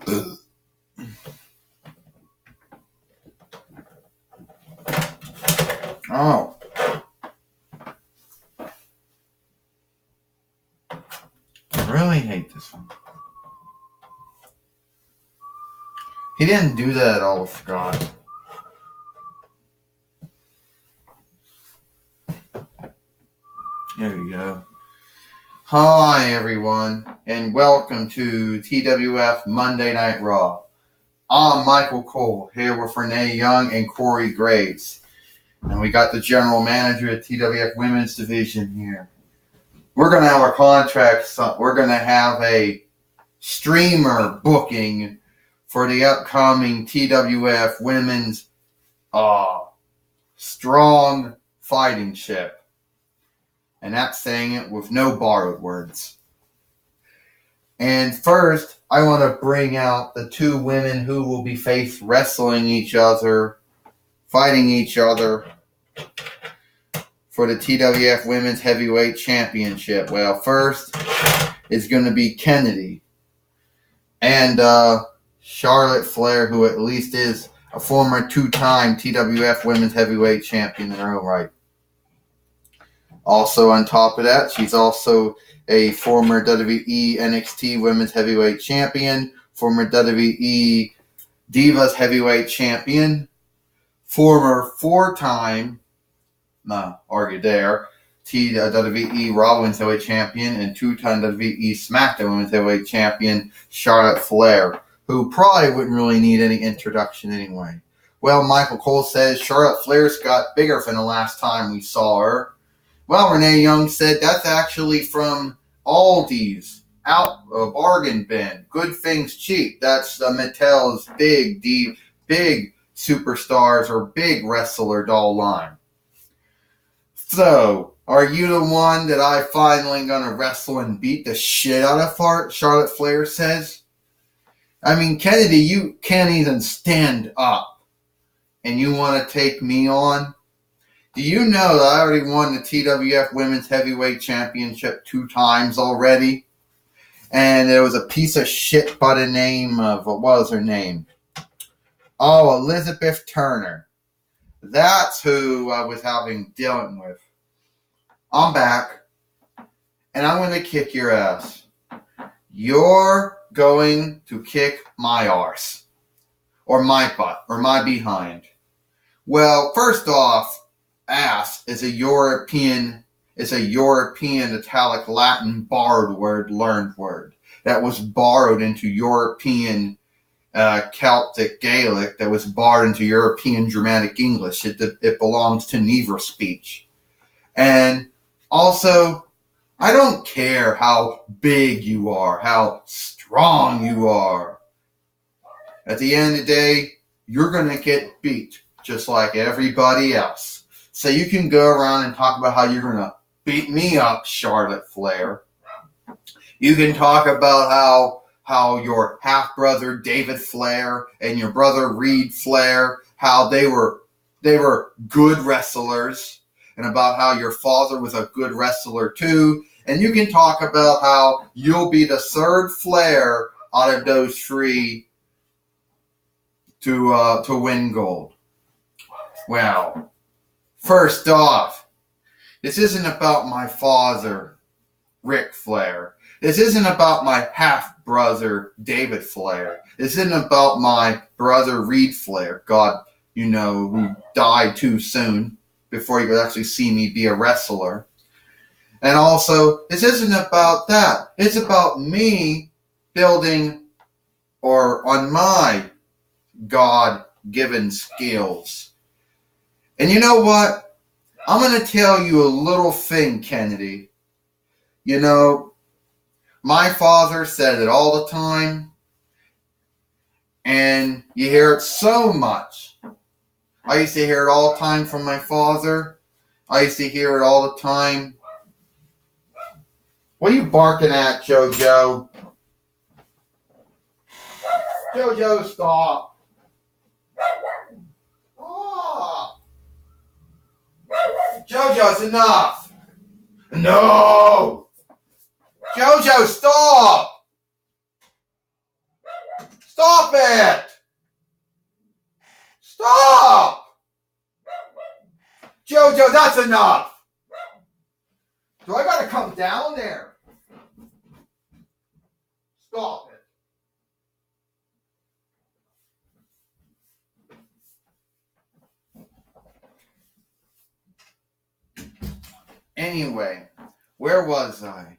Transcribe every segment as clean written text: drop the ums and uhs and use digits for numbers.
Oh. I really hate this one. He didn't do that at all, Scott. There we go. Hi, everyone, and welcome to TWF Monday Night Raw. I'm Michael Cole, here with Renee Young and Corey Graves. And we got the general manager at TWF Women's Division here. We're going to have our contract. We're going to have a streamer booking for the upcoming TWF Women's Strong Fighting Ship. And that's saying it with no borrowed words. And first, I want to bring out the two women who will be wrestling each other, fighting each other for the TWF Women's Heavyweight Championship. Well, first is going to be Kennedy and Charlotte Flair, who at least is a former two-time TWF Women's Heavyweight Champion in her own right. Also on top of that, she's also a former WWE NXT Women's Heavyweight Champion, former WWE Divas Heavyweight Champion, former four-time, WWE Raw Women's Heavyweight Champion, and two-time WWE SmackDown Women's Heavyweight Champion, Charlotte Flair, who probably wouldn't really need any introduction anyway. Well, Michael Cole says Charlotte Flair's got bigger from the last time we saw her. Well, Renee Young said that's actually from Aldi's bargain bin. Good things cheap. That's Mattel's big superstars or big wrestler doll line. So, are you the one that I finally gonna wrestle and beat the shit out of? Charlotte Flair says. I mean, Kennedy, you can't even stand up, and you want to take me on? Do you know that I already won the TWF Women's Heavyweight Championship 2 times already? And there was a piece of shit by the name of, what was her name? Oh, Elizabeth Turner. That's who I was dealing with. I'm back, and I'm going to kick your ass. You're going to kick my arse, or my butt, or my behind. Well, first off, ass is a European Italic Latin borrowed word, learned word that was borrowed into European Celtic Gaelic, that was borrowed into European Germanic English. It belongs to neither speech. And also, I don't care how big you are, how strong you are. At the end of the day, you're going to get beat just like everybody else. So you can go around and talk about how you're going to beat me up, Charlotte Flair. You can talk about how your half-brother David Flair and your brother Reed Flair, how they were good wrestlers, and about how your father was a good wrestler too. And you can talk about how you'll be the third Flair out of those 3 to win gold. Well, first off, this isn't about my father, Ric Flair. This isn't about my half-brother, David Flair. This isn't about my brother, Reed Flair. God, who died too soon before you could actually see me be a wrestler. And also, this isn't about that. It's about me building on my God-given skills. And you know what? I'm going to tell you a little thing, Kennedy. My father said it all the time, and you hear it so much. I used to hear it all the time from my father. I used to hear it all the time. What are you barking at, JoJo? JoJo, stop. Oh. JoJo, it's enough. No. JoJo, stop. Stop it! Stop! Jojo, that's enough! Do I gotta come down there? Stop it. Anyway, where was I?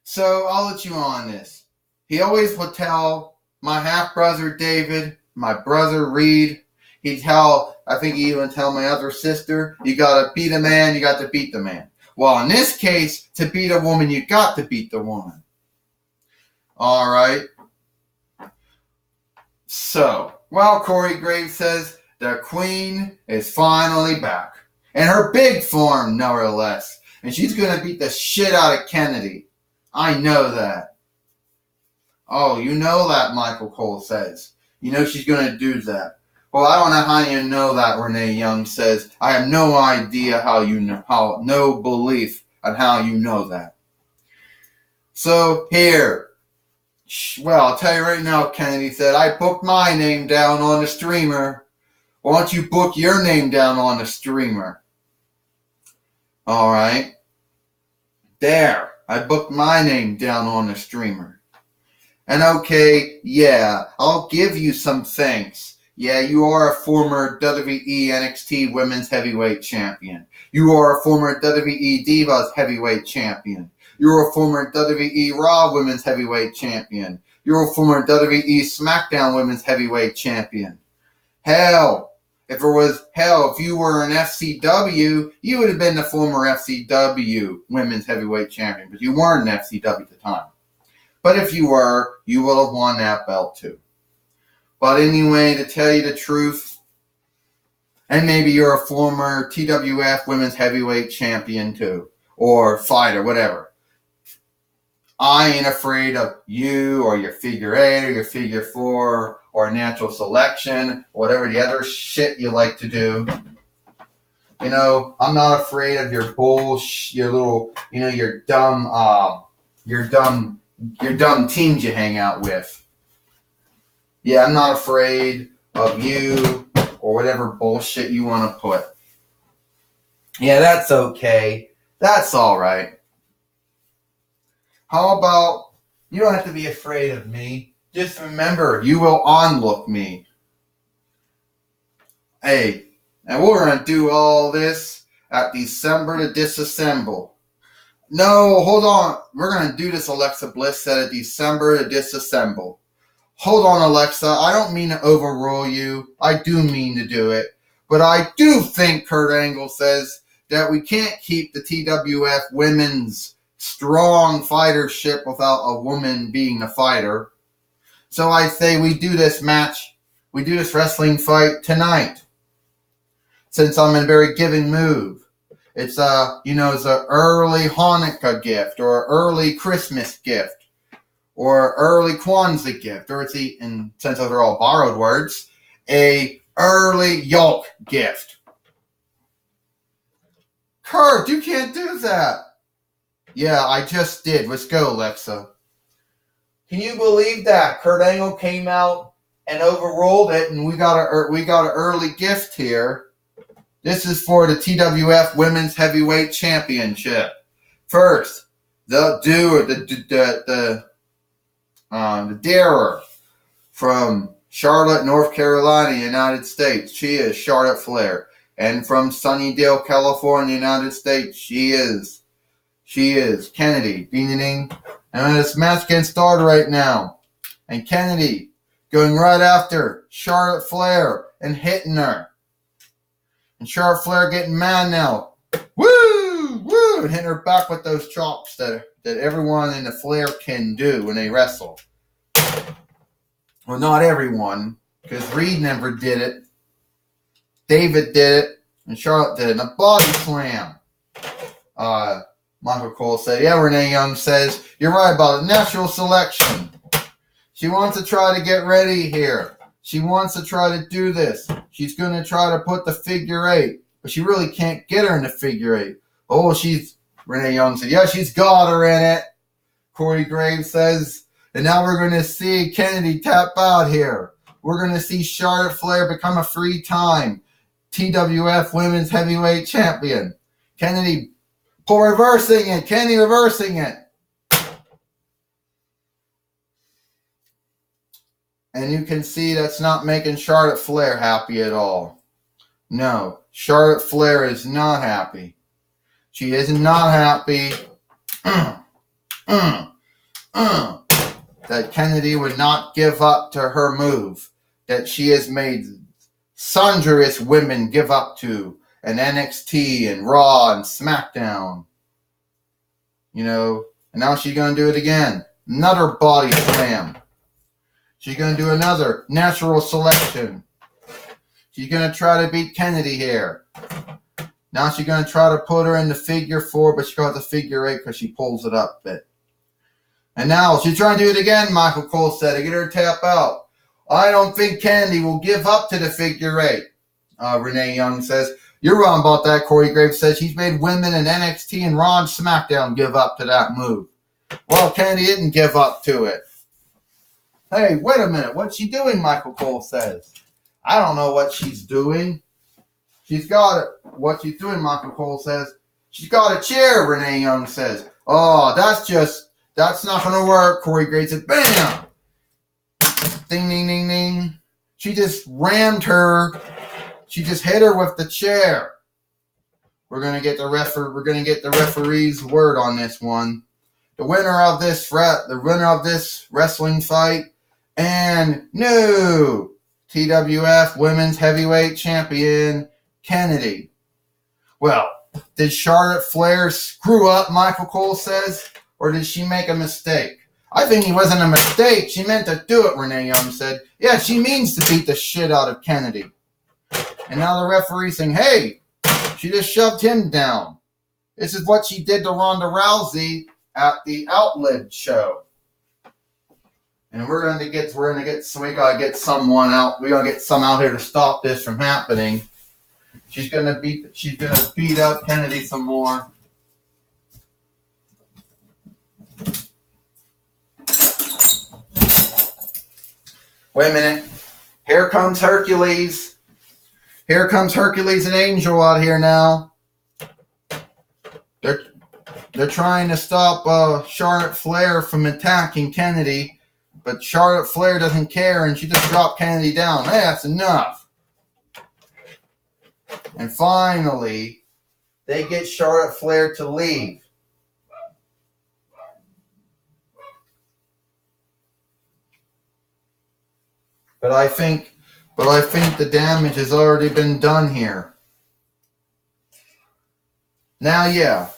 So I'll let you on this. He always would tell my half-brother David, my brother Reed, I think he even tell my other sister, you gotta beat a man, you got to beat the man. Well, in this case, to beat a woman, you got to beat the woman. All right. So, well, Corey Graves says the queen is finally back. In her big form, nevertheless. And she's going to beat the shit out of Kennedy. I know that. Oh, you know that, Michael Cole says. You know she's going to do that. Well, I don't know how you know that, Renee Young says. I have no idea no belief on how you know that. So, here. Well, I'll tell you right now, Kennedy said, I booked my name down on the streamer. Why don't you book your name down on the streamer? All right. There. I booked my name down on the streamer. And okay, yeah, I'll give you some thanks. Yeah, you are a former WWE NXT Women's Heavyweight Champion. You are a former WWE Divas Heavyweight Champion. You're a former WWE Raw Women's Heavyweight Champion. You're a former WWE SmackDown Women's Heavyweight Champion. Hell, if you were an FCW, you would have been the former FCW Women's Heavyweight Champion, but you weren't an FCW at the time. But if you were, you will have won that belt too. But anyway, to tell you the truth, and maybe you're a former TWF Women's Heavyweight Champion too, or fighter, whatever. I ain't afraid of you or your figure 8 or your figure 4 or natural selection, whatever the other shit you like to do. You know, I'm not afraid of your bullshit, your dumb teams you hang out with. Yeah, I'm not afraid of you or whatever bullshit you want to put. Yeah, that's okay. That's all right. How about, you don't have to be afraid of me. Just remember, you will onlook me. Hey, and we're going to do all this at December to disassemble. No, hold on. We're going to do this, Alexa Bliss said, at December to disassemble. Hold on, Alexa. I don't mean to overrule you. I do mean to do it. But I do think, Kurt Angle says, that we can't keep the TWF women's strong fightership without a woman being a fighter. So I say we do this wrestling fight tonight. Since I'm in a very giving mood. It's it's an early Hanukkah gift or an early Christmas gift or early Kwanzaa gift, or and since those are all borrowed words, a early yolk gift. Kurt, you can't do that. Yeah, I just did. Let's go, Alexa. Can you believe that? Kurt Angle came out and overruled it, and we got an early gift here. This is for the TWF Women's Heavyweight Championship. First, the darer from Charlotte, North Carolina, United States. She is Charlotte Flair. And from Sunnydale, California, United States, she is Kennedy. Ding, ding, ding. And this match getting started right now. And Kennedy going right after Charlotte Flair and hitting her. And Charlotte Flair getting mad now. Woo! Woo! And hitting her back with those chops that everyone in the Flair can do when they wrestle. Well, not everyone, because Reed never did it. David did it, and Charlotte did it. And a body slam. Michael Cole said, yeah, Renee Young says, you're right about it. Natural selection. She wants to try to get ready here. She wants to try to do this. She's going to try to put the figure 8, but she really can't get her in the figure 8. Oh, Renee Young said, yeah, she's got her in it. Corey Graves says, And now we're going to see Kennedy tap out here. We're going to see Charlotte Flair become a three-time TWF Women's Heavyweight Champion. Kennedy reversing it. Kennedy reversing it. And you can see that's not making Charlotte Flair happy at all. No, Charlotte Flair is not happy. She is not happy that Kennedy would not give up to her move that she has made sundress women give up to in NXT and Raw and SmackDown. You know, and now she's going to do it again. Another body slam. She's going to do another natural selection. She's going to try to beat Kennedy here. Now she's going to try to put her in the figure 4, but she got the figure 8 because she pulls it up a bit. And now she's trying to do it again, Michael Cole said, to get her to tap out. I don't think Kennedy will give up to the figure 8. Renee Young says, you're wrong about that. Corey Graves says she's made women in NXT and Raw and SmackDown give up to that move. Well, Kennedy didn't give up to it. Hey, wait a minute. What's she doing, Michael Cole says. I don't know what she's doing. She's got it. What she's doing, Michael Cole says. She's got a chair, Renee Young says. Oh, that's not going to work. Corey Graves said, bam! Ding, ding, ding, ding. She just rammed her. She just hit her with the chair. We're going to get the referee's word on this one. The winner of this wrestling fight and new TWF Women's Heavyweight Champion, Kennedy. Well, did Charlotte Flair screw up, Michael Cole says, or did she make a mistake? I think it wasn't a mistake. She meant to do it, Renee Young said. Yeah, she means to beat the shit out of Kennedy. And now the referee's saying, hey, she just shoved him down. This is what she did to Ronda Rousey at the Outlet show. And we gotta get someone out. We gotta get some out here to stop this from happening. She's gonna beat up Kennedy some more. Wait a minute. Here comes Hercules. Here comes Hercules and Angel out here now. They're trying to stop Charlotte Flair from attacking Kennedy, but Charlotte Flair doesn't care, and she just dropped Kennedy down. Hey, that's enough. And finally, they get Charlotte Flair to leave. But I think the damage has already been done here. Now, yeah,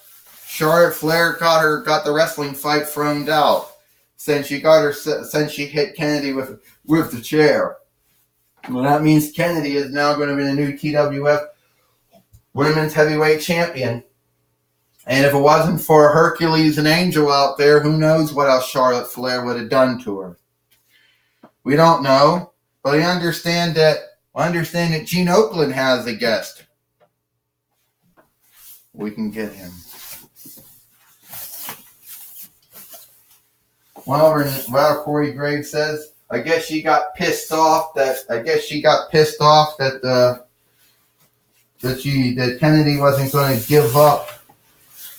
Charlotte Flair got the wrestling fight thrown out since she hit Kennedy with the chair. Well, that means Kennedy is now going to be the new TWF Women's Heavyweight Champion. And if it wasn't for Hercules and Angel out there, who knows what else Charlotte Flair would have done to her. We don't know, but I understand that Gene Oakland has a guest. We can get him. Well, Corey Graves says, I guess she got pissed off that Kennedy wasn't going to give up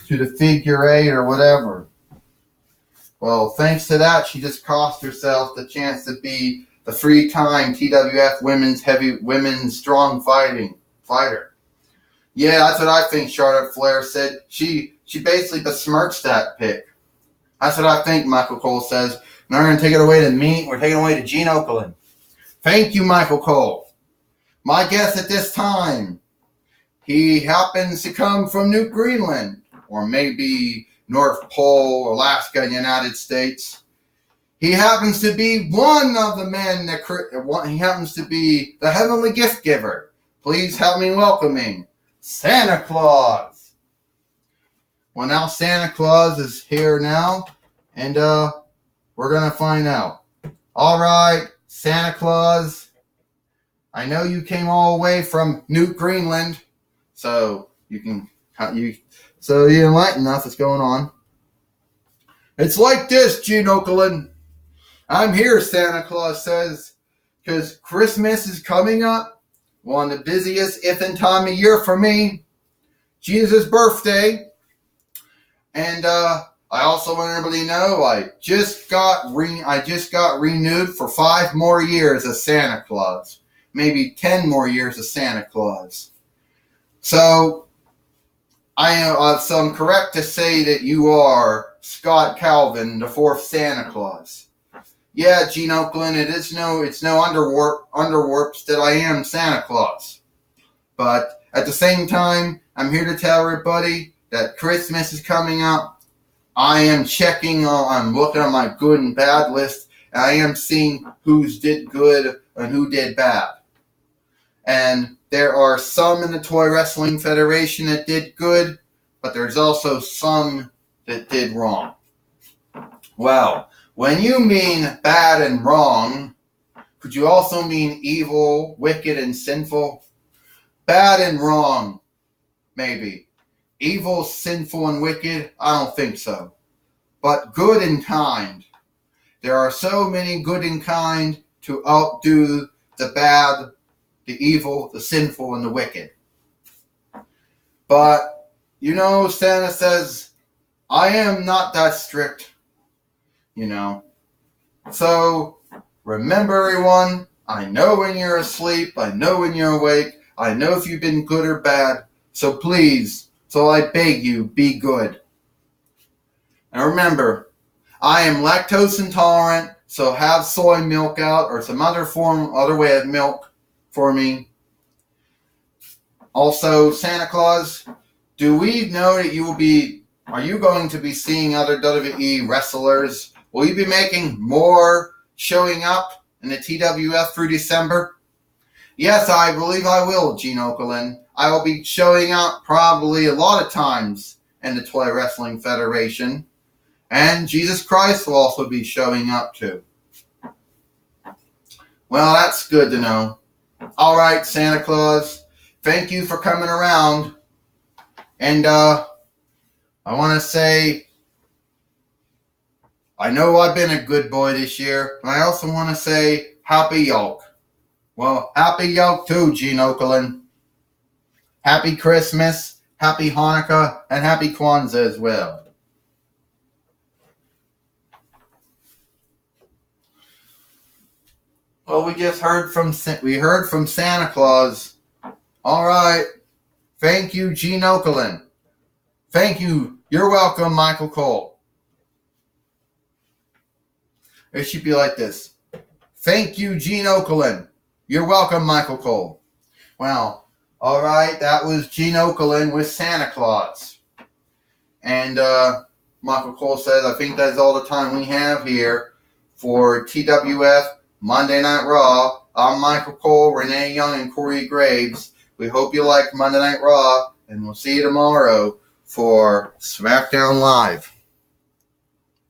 to the figure 8 or whatever. Well, thanks to that, she just cost herself the chance to be the 3-time TWF women's strong fighter. Yeah, that's what I think Charlotte Flair said. She basically besmirched that pick. That's what I think, Michael Cole says. Now we're going to take it away to me. We're taking it away to Gene Oakland. Thank you, Michael Cole. My guest at this time, he happens to come from New Greenland, or maybe North Pole, Alaska, United States. He happens to be one of the men he happens to be the heavenly gift giver. Please help me welcoming Santa Claus. Well, now Santa Claus is here now, and we're going to find out. All right, Santa Claus, I know you came all the way from New Greenland, so you enlighten us what's going on. It's like this, Gene Oakland. I'm here, Santa Claus says, because Christmas is coming up. One of the busiest if-in time of year for me. Jesus' birthday. And I also want everybody to know I just got renewed for 5 more years as Santa Claus. Maybe 10 more years as Santa Claus. So I'm correct to say that you are Scott Calvin, the 4th Santa Claus. Yeah, Gene Oakland, it's no underwarps that I am Santa Claus. But at the same time, I'm here to tell everybody that Christmas is coming up. I'm looking at my good and bad list, and I am seeing who's did good and who did bad. And there are some in the Toy Wrestling Federation that did good, but there's also some that did wrong. Well, when you mean bad and wrong, could you also mean evil, wicked, and sinful? Bad and wrong, maybe. Evil, sinful, and wicked? I don't think so. But good and kind. There are so many good and kind to outdo the bad, the evil, the sinful, and the wicked. But, Santa says, I am not that strict. So, remember everyone, I know when you're asleep, I know when you're awake, I know if you've been good or bad, so please, I beg you, be good. And remember, I am lactose intolerant, so have soy milk out or some other way of milk for me. Also, Santa Claus, do we know that are you going to be seeing other WWE wrestlers? Will you be making more showing up in the TWF through December? Yes, I believe I will, Gene Oakland. I will be showing up probably a lot of times in the Toy Wrestling Federation. And Jesus Christ will also be showing up too. Well, that's good to know. All right, Santa Claus. Thank you for coming around. And I want to say, I know I've been a good boy this year, and I also want to say Happy Yolk. Well, Happy Yolk too, Gene Oakland. Happy Christmas, Happy Hanukkah, and Happy Kwanzaa as well. Well, we heard from Santa Claus. All right. Thank you, Gene Oakland. Thank you. You're welcome, Michael Cole. It should be like this. Thank you, Gene Oakland. You're welcome, Michael Cole. Well, all right. That was Gene Oakland with Santa Claus. And Michael Cole says, I think that's all the time we have here for TWF Monday Night Raw. I'm Michael Cole, Renee Young, and Corey Graves. We hope you like Monday Night Raw, and we'll see you tomorrow for SmackDown Live.